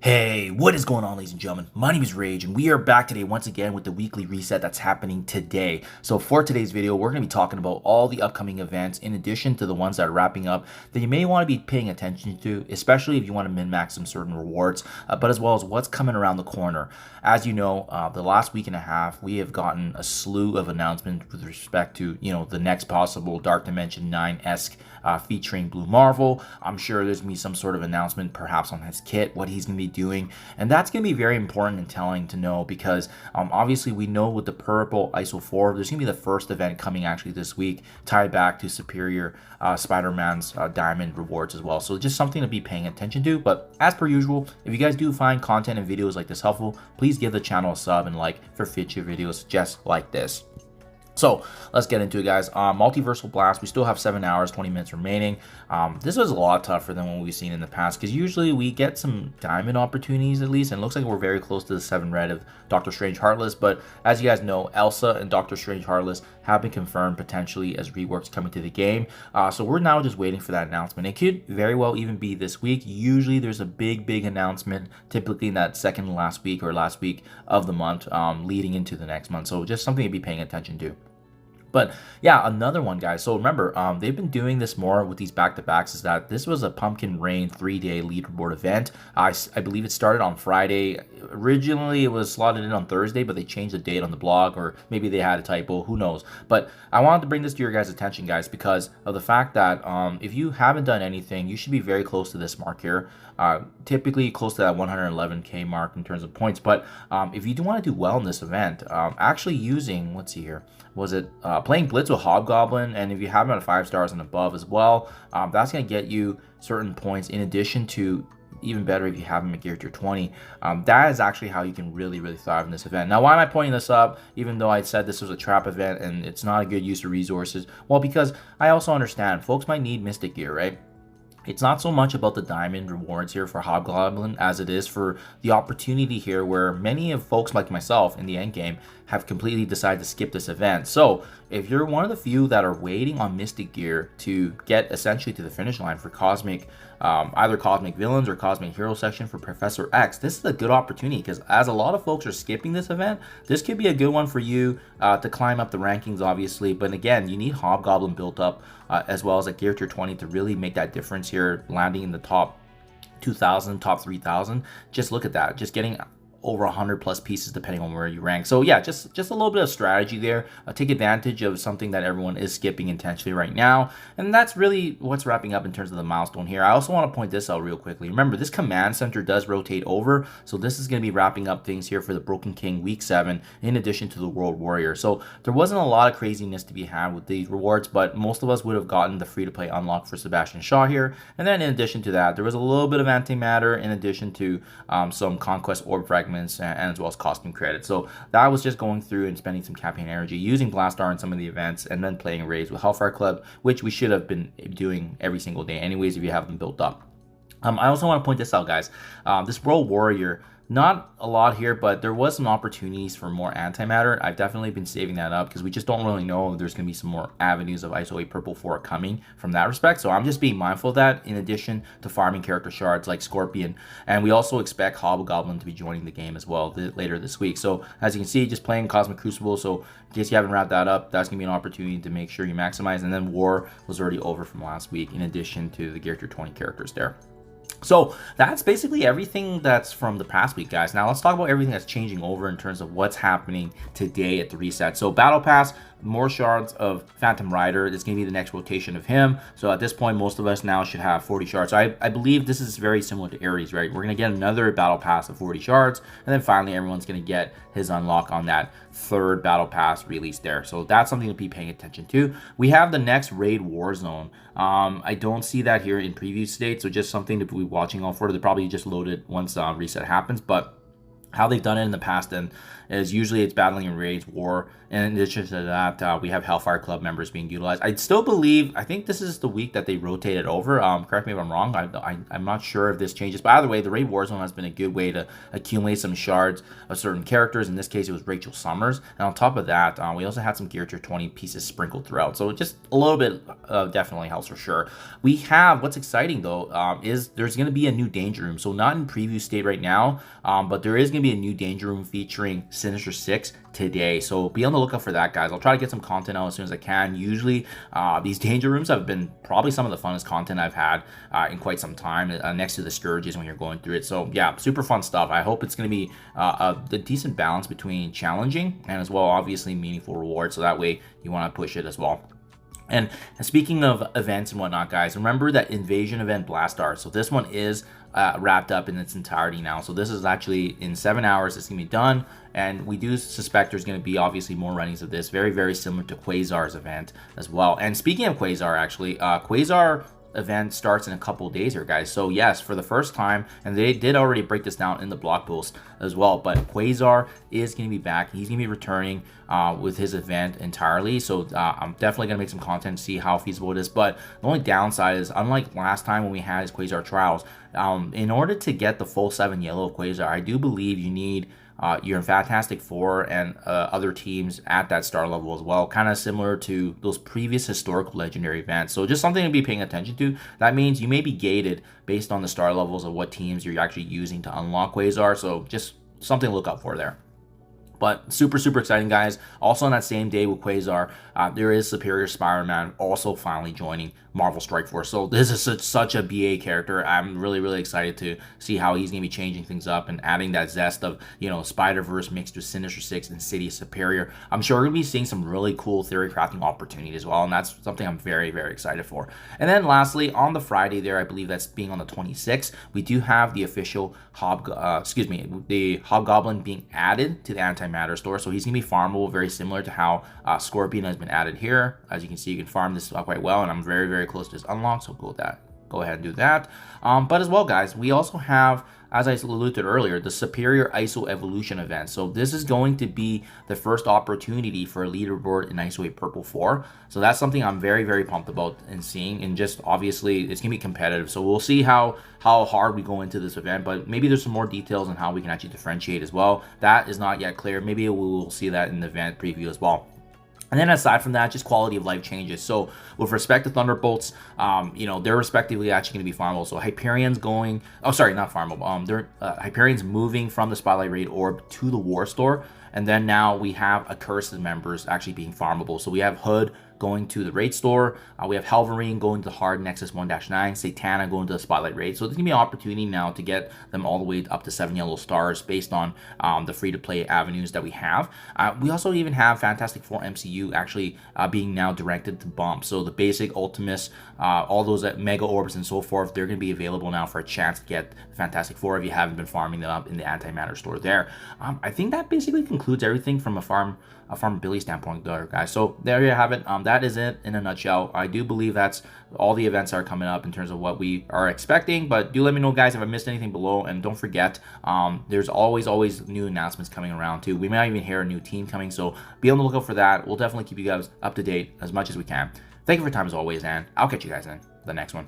Hey, what is going on, ladies and gentlemen? My name is Rage, and we are back today once again with the weekly reset that's happening today. So for today's video, we're going to be talking about all the upcoming events in addition to the ones that are wrapping up that you may want to be paying attention to, especially if you want to min-max some certain rewards, but as well as what's coming around the corner. As you know, the last week and a half, we have gotten a slew of announcements with respect to, the next possible Dark Dimension 9-esque featuring Blue Marvel. I'm sure there's going to be some sort of announcement perhaps on his kit, what he's going to be doing, and that's going to be very important and telling to know because obviously we know with the purple ISO4 there's going to be the first event coming actually this week tied back to Superior Spider-Man's diamond rewards as well, so just something to be paying attention to. But as per usual, if you guys do find content and videos like this helpful, please give the channel a sub and like for future videos just like this. So let's get into it, guys. Multiversal Blast, we still have 7 hours, 20 minutes remaining. This was a lot tougher than what we've seen in the past because usually we get some diamond opportunities at least, and it looks like we're very close to the 7 red of Doctor Strange Heartless. But as you guys know, Elsa and Doctor Strange Heartless have been confirmed potentially as reworks coming to the game. So we're now just waiting for that announcement. It could very well even be this week. Usually there's a big announcement, typically in that second to last week or last week of the month, leading into the next month. So just something to be paying attention to. But yeah, another one, guys. So remember, they've been doing this more with these back-to-backs, is that this was a Pumpkin Rain 3-day leaderboard event. I believe it started on Friday. Originally, it was slotted in on Thursday, but they changed the date on the blog, or maybe they had a typo, who knows. But I wanted to bring this to your guys' attention, guys, because of the fact that if you haven't done anything, you should be very close to this mark here. Typically close to that 111k mark in terms of points. But if you do want to do well in this event, actually using, let's see here, was it playing Blitz with Hobgoblin, and if you have him at 5 stars and above as well, that's going to get you certain points in addition to, even better if you have him at gear tier 20. That is actually how you can really thrive in this event. Now, why am I pointing this up, even though I said this was a trap event and it's not a good use of resources? Well, because I also understand folks might need Mystic gear, right? It's not so much about the diamond rewards here for Hobgoblin as it is for the opportunity here where many of folks like myself in the end game have completely decided to skip this event. So if you're one of the few that are waiting on Mystic gear to get essentially to the finish line for Cosmic, either Cosmic Villains or Cosmic Hero section for Professor X, this is a good opportunity because as a lot of folks are skipping this event, this could be a good one for you to climb up the rankings, obviously. But again, you need Hobgoblin built up as well as a gear tier 20 to really make that difference here, landing in the top 2,000, top 3,000. Just look at that, just getting over 100 plus pieces depending on where you rank. So yeah, just a little bit of strategy there. Take advantage of something that everyone is skipping intentionally right now, and that's really what's wrapping up in terms of the milestone here. I also want to point this out real quickly. Remember, this command center does rotate over, so this is going to be wrapping up things here for the Broken King week 7 in addition to the World Warrior. So there wasn't a lot of craziness to be had with these rewards, but most of us would have gotten the free-to-play unlock for Sebastian Shaw here. And then in addition to that, there was a little bit of antimatter in addition to some conquest orb fragments and as well as costume credits. So that was just going through and spending some campaign energy using Blastar in some of the events and then playing raids with Hellfire Club, which we should have been doing every single day anyways if you have them built up. I also want to point this out, guys. This World Warrior, not a lot here, but there was some opportunities for more antimatter. I've definitely been saving that up because we just don't really know if there's going to be some more avenues of ISO8 Purple 4 coming from that respect. So I'm just being mindful of that in addition to farming character shards like Scorpion. And we also expect Hobgoblin to be joining the game as well later this week. So as you can see, just playing Cosmic Crucible. So in case you haven't wrapped that up, that's going to be an opportunity to make sure you maximize. And then War was already over from last week in addition to the Gear Tier 20 characters there. So that's basically everything that's from the past week, guys. Now let's talk about everything that's changing over in terms of what's happening today at the reset. So Battle Pass, more shards of Phantom Rider. It's going to be the next rotation of him. So at this point, most of us now should have 40 shards. So I believe this is very similar to Ares, right? We're going to get another Battle Pass of 40 shards. And then finally, everyone's going to get his unlock on that third Battle Pass release there. So that's something to be paying attention to. We have the next Raid Warzone. I don't see that here in preview state. So just something to be watching out for. They'll probably just load it once reset happens. But how they've done it in the past then is usually it's battling in raids, war, and in addition to that, we have Hellfire Club members being utilized. I still believe, I think this is the week that they rotated over. Correct me if I'm wrong. I'm not sure if this changes, but either way, the Raid Warzone has been a good way to accumulate some shards of certain characters. In this case, it was Rachel Summers, and on top of that, we also had some Gear Tier 20 pieces sprinkled throughout. So just a little bit definitely helps for sure. We have, what's exciting though, is there's going to be a new Danger Room. So not in preview state right now, but there is going to be a new Danger Room featuring Sinister 6 today, so be on the lookout for that, guys. I'll try to get some content out as soon as I can. Usually these Danger Rooms have been probably some of the funnest content I've had in quite some time, next to the Scourges when you're going through it. So yeah, super fun stuff. I hope it's going to be a decent balance between challenging and as well obviously meaningful rewards, so that way you want to push it as well. And speaking of events and whatnot, guys, remember that Invasion event Blastar. So this one is wrapped up in its entirety now. So this is actually in 7 hours. It's gonna be done, and we do suspect there's gonna be obviously more runnings of this, very, very similar to Quasar's event as well. And speaking of Quasar, actually, Quasar event starts in a couple of days here, guys. So yes, for the first time, and they did already break this down in the blog post as well, but Quasar is going to be back. He's going to be returning with his event entirely. So I'm definitely going to make some content to see how feasible it is. But the only downside is, unlike last time when we had his Quasar trials, in order to get the full 7 yellow of Quasar, I do believe you need your Fantastic Four and other teams at that star level as well, kind of similar to those previous historical legendary events. So just something to be paying attention to. That means you may be gated based on the star levels of what teams you're actually using to unlock Quasar. So just something to look out for there. But super, super exciting, guys. Also on that same day with Quasar, there is Superior Spider-Man also finally joining Marvel Strike Force. So this is such a BA character. I'm really, really excited to see how he's going to be changing things up and adding that zest of, you know, Spider-Verse mixed with Sinister Six and City Superior. I'm sure we're going to be seeing some really cool theory crafting opportunity as well, and that's something I'm very, very excited for. And then lastly, on the Friday there, I believe that's being on the 26th, we do have the official the Hobgoblin being added to the Antimatter store. So he's going to be farmable, very similar to how Scorpion has been added here. As you can see, you can farm this quite well, and I'm very, very close to this unlock, so go ahead and do that. But as well, guys, we also have, as I alluded earlier, the Superior ISO Evolution event. So this is going to be the first opportunity for a leaderboard in ISO 8 Purple 4. So that's something I'm very, very pumped about and seeing. And just obviously, it's going to be competitive. So we'll see how hard we go into this event. But maybe there's some more details on how we can actually differentiate as well. That is not yet clear. Maybe we will see that in the event preview as well. And then aside from that, just quality of life changes. So with respect to Thunderbolts, you know, they're respectively actually going to be farmable. So Hyperion's going, oh, sorry, not farmable. Hyperion's moving from the Spotlight Raid Orb to the War Store. And then now we have Accursed members actually being farmable. So we have Hood going to the Raid Store. We have Halvarine going to the Hard Nexus 1-9, Satana going to the Spotlight Raid. So there's going to be an opportunity now to get them all the way up to 7 yellow stars based on the free-to-play avenues that we have. We also even have Fantastic Four MCU actually being now directed to bump. So the basic Ultimus, all those Mega Orbs and so forth, they're going to be available now for a chance to get Fantastic Four if you haven't been farming them up in the Antimatter store there. I think that basically concludes everything from a farmability standpoint there, guys. So there you have it. That is it in a nutshell. I do believe that's all the events are coming up in terms of what we are expecting, but do let me know, guys, if I missed anything below. And don't forget, there's always new announcements coming around too. We might even hear a new team coming, so be on the lookout for that. We'll definitely keep you guys up to date as much as we can. Thank you for your time as always, and I'll catch you guys in the next one.